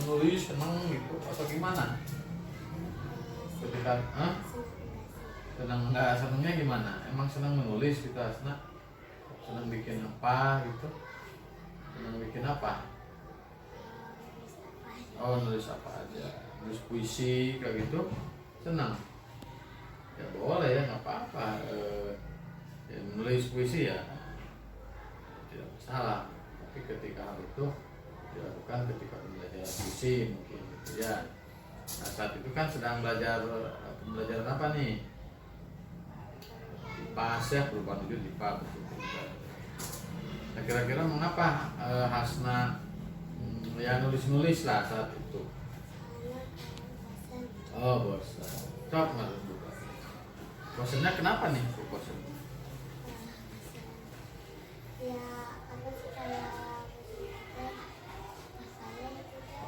menulis seneng gitu atau gimana? Ketika senang nggak senangnya gimana? Emang senang menulis gitu Asna? Senang bikin apa gitu? Senang bikin apa? Oh, nulis apa aja? Nulis puisi kayak gitu? Senang? Ya boleh ya, nggak apa-apa. Ya, menulis puisi ya tidak masalah. Tapi ketika hal itu dilakukan ketika belajar puisi mungkin gitu ya. Nah, saat itu kan sedang belajar pembelajaran apa nih? IPAS ya, perubahan wujud IPA betul. Nah, kira-kira mengapa Hasna ya nulis-nulis lah saat itu? Oh, bosan. Coba nggak buka. Bosannya kenapa nih? Bosan? Ya, apa sih kayak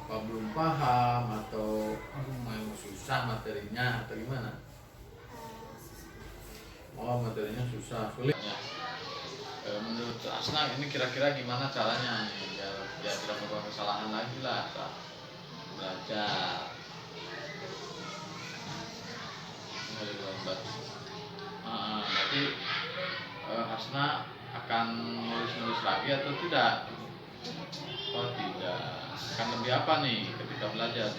Apa belum paham atau memang susah materinya atau gimana? Oh, materinya susah, sulit. Menurut Asna ini kira-kira gimana caranya nih biar tidak membuat kesalahan lagi lah saat belajar. Berarti Hasna akan nulis-nulis lagi atau tidak? Oh tidak. Akan lebih apa nih ketika belajar?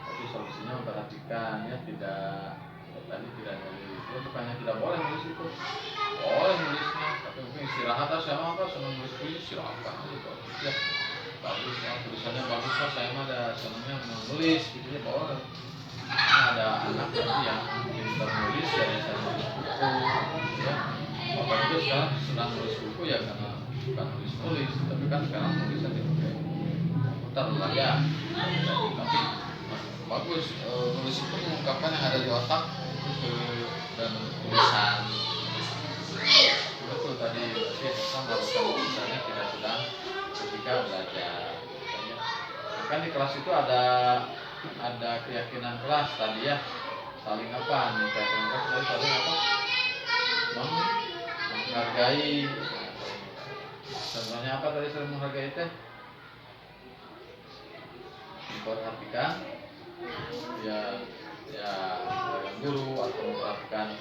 Tapi solusinya memperhatikan ya, tidak tadi tidak nulis. Ya bukannya tidak boleh nulis itu, boleh nulisnya. Tapi mungkin istirahat atau sama apa senang nulis puisi silakan aja ya. Bagus ya, tulisannya bagus lah, saya mah ada senangnya menulis gitu ya boleh. anak tadi yang pintar nulis ya bisa nulis buku ya. Bapak juga sekarang sedang nulis buku ya karena bukan nulis tapi kan sekarang nulisnya dipakai komputer lah ya. Tapi bagus nulis itu mengungkapkan yang ada di otak itu ke dan tulisan. Betul tadi kita melakukan tulisannya kita sedang ketika belajar. Kan di kelas itu ada keyakinan kelas tadi ya, saling apa nih keyakinan kelas tadi saling apa menghargai. Contohnya apa tadi saling menghargai teh? Memperhatikan ya guru atau memperhatikan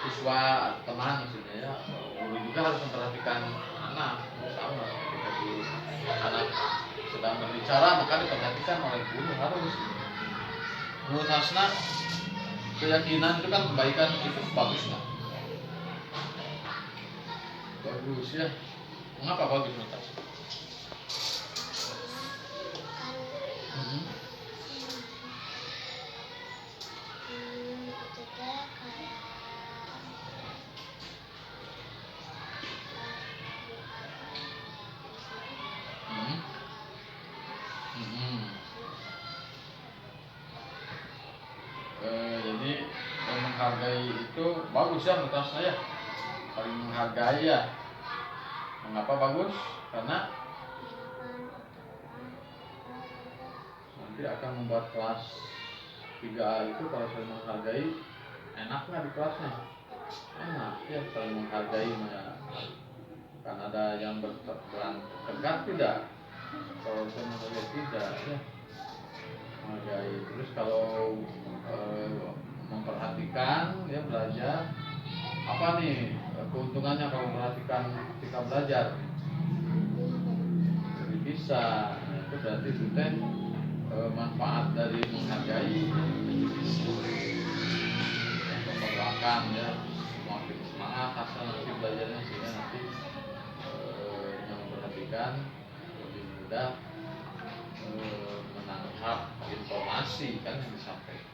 siswa atau teman maksudnya ya. Guru juga harus memperhatikan anak sama ketika guru anak sedang berbicara maka diperhatikan oleh guru harus. Menurut Hasna keyakinan itu kan kebaikan itu bagus nggak? Bagus ya. Mengapa bagus menurut Hasna? Jadi menghargai itu bagus ya menurut saya, saling menghargai ya. Mengapa bagus? Karena nanti akan membuat kelas 3A itu kalau saling menghargai enak nggak di kelasnya? Enak ya saling menghargai ya. Kan ada yang bertegak tidak? Kalau saling menghargai tidak ya. Menghargai. Terus kalau memperhatikan ya belajar apa nih keuntungannya kalau memperhatikan ketika belajar? Jadi bisa itu berarti itu teh manfaat dari menghargai memperlakukan ya semakin semangat asal nanti belajarnya sehingga nanti yang memperhatikan lebih mudah menangkap informasi kan yang disampaikan.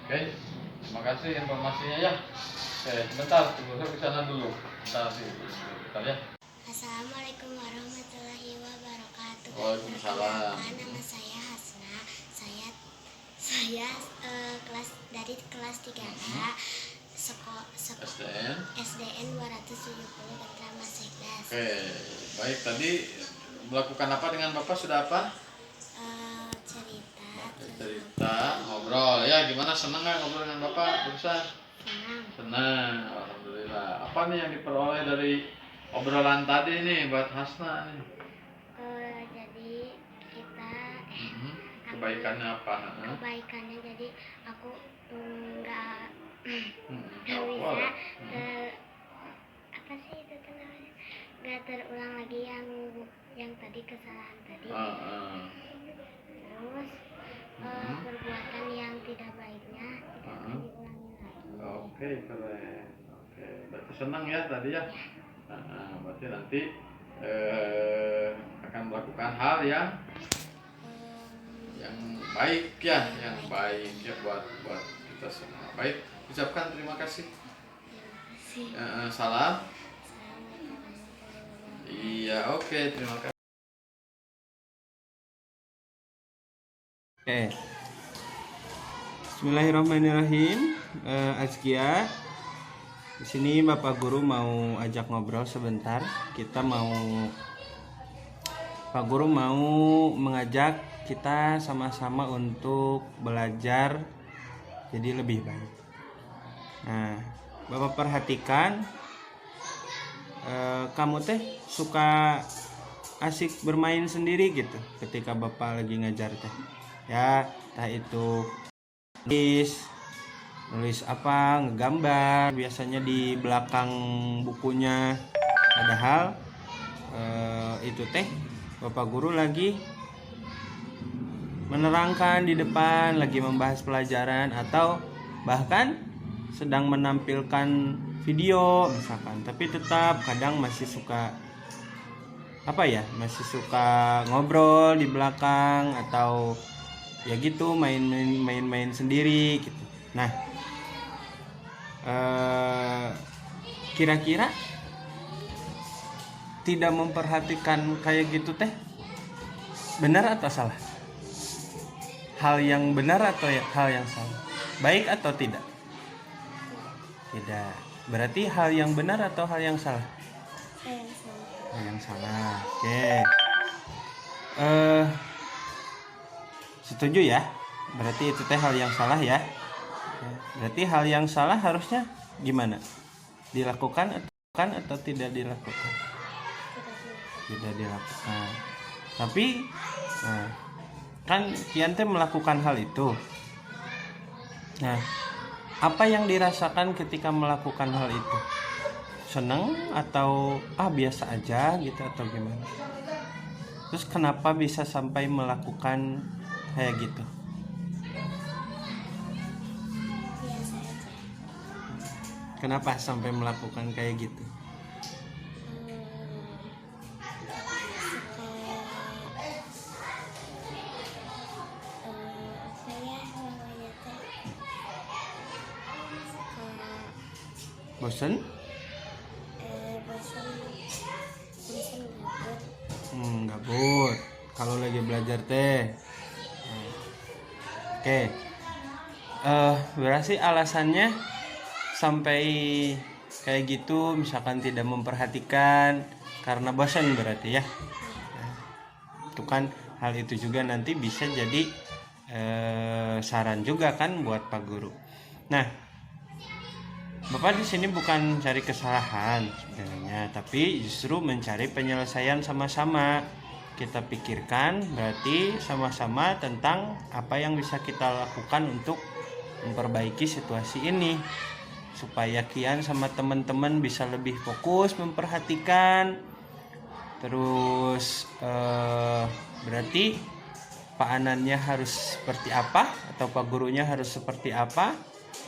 Oke, terima kasih informasinya ya. Oke, sebentar, tunggu saya ke sana dulu. Bentar ya. Assalamualaikum warahmatullahi wabarakatuh. Waalaikumsalam. Nama saya Hasna. Saya dari kelas 3A SDN 270 Gentra Masekdas. Oke, baik tadi melakukan apa dengan Bapak sudah apa? Cerita, ngobrol ya. Gimana, senang nggak ngobrol dengan Bapak barusan? Senang, alhamdulillah. Apa nih yang diperoleh dari obrolan tadi nih buat Hasna nih? Jadi kita kebaikannya apa? Kebaikannya jadi aku nggak bisa apa sih itu namanya, nggak terulang lagi yang tadi kesalahan tadi. Terus perbuatan yang tidak baiknya tidak akan diulangi lagi. Oke, keren. Oke, berarti senang ya tadi ya. Berarti nanti akan melakukan hal yang baik ya, yang baik ya buat kita semua. Baik, ucapkan terima kasih. Salam. Iya, oke, terima kasih. Bismillahirrahmanirrahim. Azkia, di sini Bapak Guru mau ajak ngobrol sebentar. Pak Guru mau mengajak kita sama-sama untuk belajar jadi lebih baik. Nah, Bapak perhatikan, kamu teh suka asik bermain sendiri gitu ketika Bapak lagi ngajar teh. Ya, entah itu nulis apa, ngegambar biasanya di belakang bukunya. Padahal itu teh Bapak Guru lagi menerangkan di depan, lagi membahas pelajaran atau bahkan sedang menampilkan video misalkan. Tapi tetap kadang masih suka masih suka ngobrol di belakang atau ya gitu main-main sendiri gitu. Nah, kira-kira tidak memperhatikan kayak gitu teh benar atau salah? Hal yang benar atau hal yang salah? Baik atau tidak? Tidak. Berarti hal yang benar atau hal yang salah? Hal yang salah. Hal yang salah. Oke. Setuju ya? Berarti itu teh hal yang salah ya? Berarti hal yang salah harusnya gimana? Dilakukan atau tidak dilakukan? Tidak dilakukan. Tapi kan Kian teh melakukan hal itu. Nah, apa yang dirasakan ketika melakukan hal itu? Senang atau biasa aja gitu atau gimana? Terus kenapa bisa sampai melakukan kayak gitu? Biasa aja. Kenapa sampai melakukan kayak gitu? Bosen? Bosan gabut. Gabut. Kalau lagi belajar teh. Oke. Berarti alasannya sampai kayak gitu, misalkan tidak memperhatikan karena bosan berarti ya. Itu kan hal itu juga nanti bisa jadi saran juga kan buat Pak Guru. Nah, Bapak di sini bukan cari kesalahan sebenarnya, tapi justru mencari penyelesaian sama-sama. Kita pikirkan berarti sama-sama tentang apa yang bisa kita lakukan untuk memperbaiki situasi ini, supaya Kian sama teman-teman bisa lebih fokus memperhatikan. Terus berarti Pak Anannya harus seperti apa, atau Pak Gurunya harus seperti apa,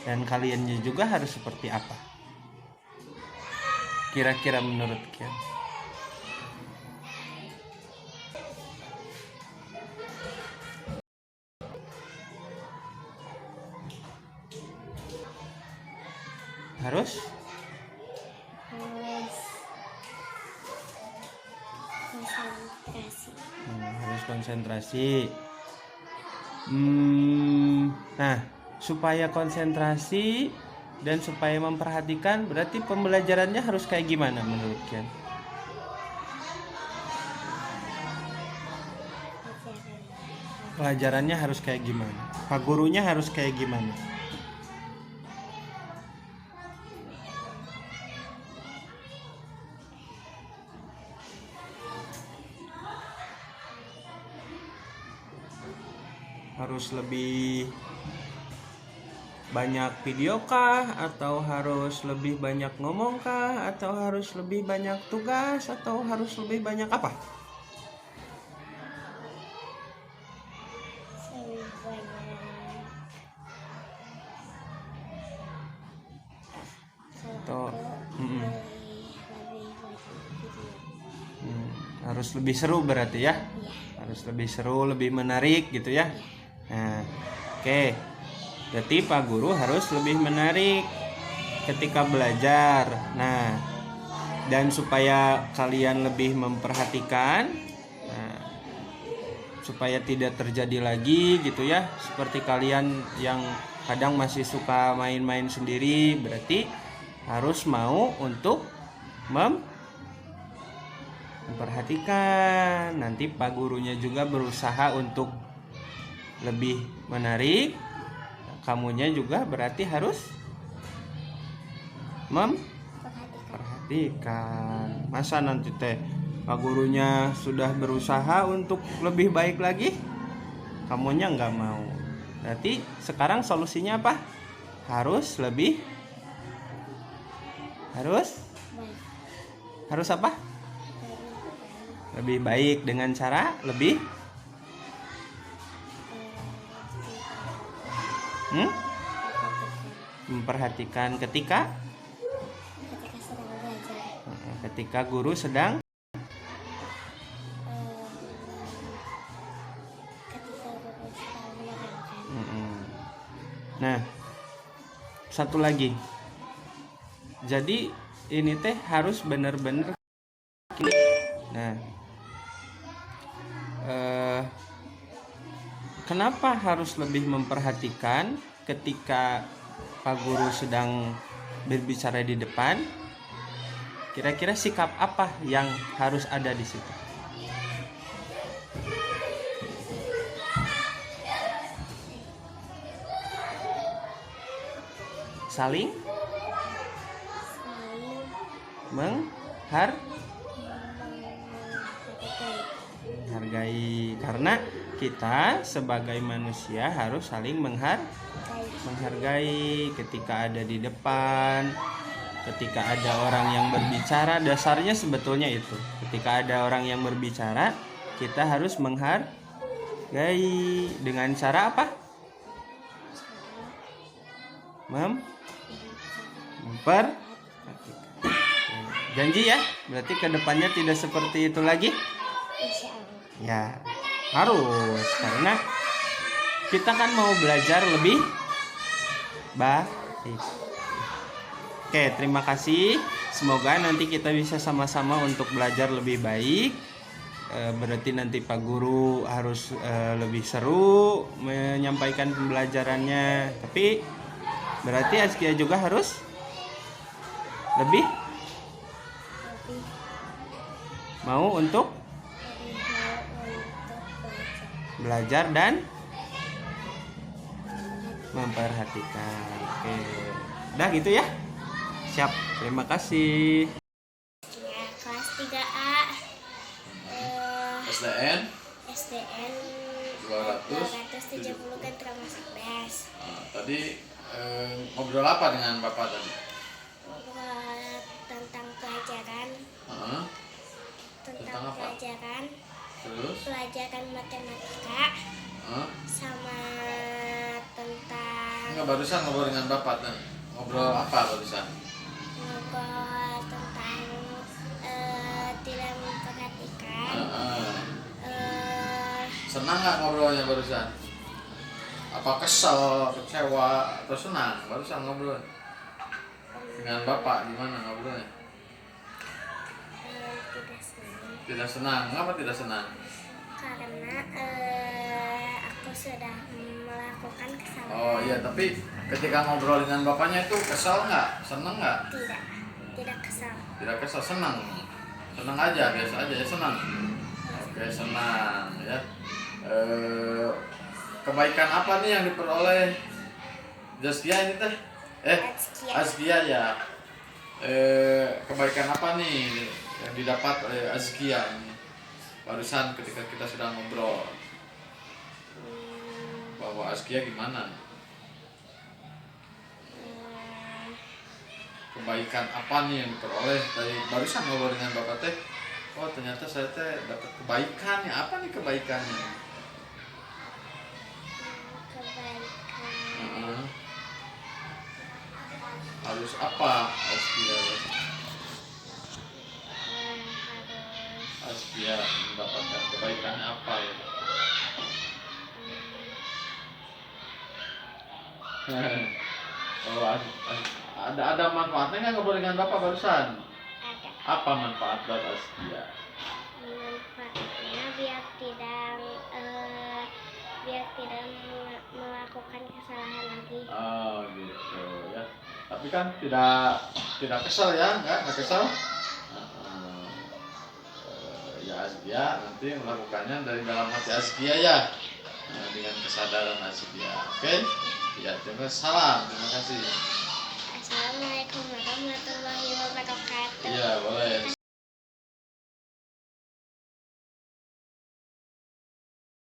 dan kaliannya juga harus seperti apa. Kira-kira menurut Kian? Harus konsentrasi. Harus konsentrasi. Nah, supaya konsentrasi dan supaya memperhatikan, berarti pembelajarannya harus kayak gimana menurut Kian? Pelajarannya harus kayak gimana? Pak Gurunya harus kayak gimana? Harus lebih banyak video kah, atau harus lebih banyak ngomong kah, atau harus lebih banyak tugas, atau harus lebih banyak apa? Lebih banyak. Atau lebih banyak video. Harus lebih seru berarti ya? Harus lebih seru, lebih menarik gitu ya? Nah, oke. Berarti Pak Guru harus lebih menarik ketika belajar. Nah, dan supaya kalian lebih memperhatikan, supaya tidak terjadi lagi gitu ya, seperti kalian yang kadang masih suka main-main sendiri, berarti harus mau untuk memperhatikan. Nanti Pak Gurunya juga berusaha untuk lebih menarik, kamunya juga berarti harus memperhatikan. Masa nanti teh Pak Gurunya sudah berusaha untuk lebih baik lagi, kamunya nggak mau. Berarti sekarang solusinya apa? Harus apa? Lebih baik dengan cara lebih memperhatikan ketika sedang belajar. ketika guru sedang Ketika guru sedang menerangkan. Nah, satu lagi. Jadi ini teh harus benar-benar. Nah, kenapa harus lebih memperhatikan ketika Pak Guru sedang berbicara di depan? Kira-kira sikap apa yang harus ada di situ? Saling menghargai, karena kita sebagai manusia harus saling menghargai ketika ada di depan, ketika ada orang yang berbicara. Dasarnya sebetulnya itu, ketika ada orang yang berbicara kita harus menghargai dengan cara apa? Janji ya, berarti kedepannya tidak seperti itu lagi. Insya Allah. Ya, harus, karena kita kan mau belajar lebih baik. Oke, terima kasih. Semoga nanti kita bisa sama-sama untuk belajar lebih baik. Berarti nanti Pak Guru harus lebih seru menyampaikan pembelajarannya. Tapi berarti Azkia juga harus lebih mau untuk belajar dan memperhatikan. Oke, udah gitu ya. Siap, terima kasih. Ya, kelas 3A. SDN SDN 270 kan termasuk BES. Tadi ngobrol apa dengan Bapak tadi? Buat tentang pelajaran. Tentang apa? Pelajaran. Terus? Pelajaran matematika. Sama tentang. Enggak, barusan ngobrol dengan Bapak kan? Ngobrol apa barusan? Ngobrol tentang tidak memperhatikan. Senang nggak ngobrolnya barusan? Apa kesel, kecewa, atau senang? Barusan ngobrol dengan Bapak gimana ngobrolnya? Tidak senang. Tidak senang. Kenapa tidak senang? Karena aku sudah melakukan kesalahan. Oh iya, tapi ketika ngobrol dengan bapaknya itu kesal nggak? Senang nggak? Tidak kesal. Tidak kesal, senang. Senang aja, biasa aja ya, senang. Oke, senang ya. Kebaikan apa nih yang diperoleh Zaskia ini teh? Azkia ya. Kebaikan apa nih yang didapat oleh Azkia ini? Barusan ketika kita sudah ngobrol bahwa Azkia gimana? Kebaikan apa nih yang diperoleh dari barusan ngobrol dengan Bapak teh? Oh, ternyata saya teh dapat kebaikan ya. Apa nih kebaikannya? Harus apa Azkia? Azkia mendapatkan kebaikannya apa ya? Oh, ada manfaatnya nggak ngobrol dengan Bapak barusan? Ada. Apa manfaat buat Azkia? Manfaatnya biar tidak melakukan kesalahan lagi. Oh gitu ya. Tapi kan tidak kesal ya, nggak kesal? Ya Azkia nanti melakukannya dari dalam hati Azkia ya, dengan kesadaran Azkia. Oke? Ya, terima kasih. Salam. Terima kasih. Assalamualaikum warahmatullahi wabarakatuh.